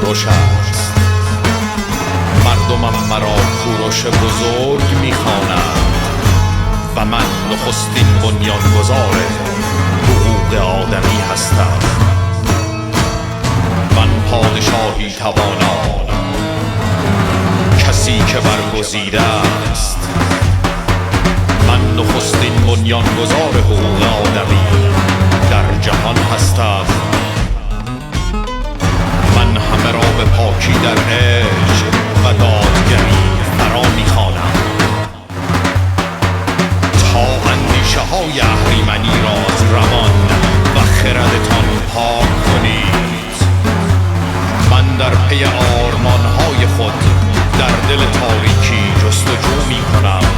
کوروش است. مردمم مرا کوروش بزرگ می‌خوانند و من نخستین بنیانگذار حقوق آدمی هستم. من پادشاهی توانا، کسی که برگزیده است. من نخستین بنیانگذار حقوق آدمی در جهان هستم. من همه را به پاکی در عشق و دادگری فرا می‌خوانم تا اندیشه های اهریمنی را از روان و خردتان پاک کنید. من در پی آرمان‌های خود در دل تاریکی جستجو می‌کنم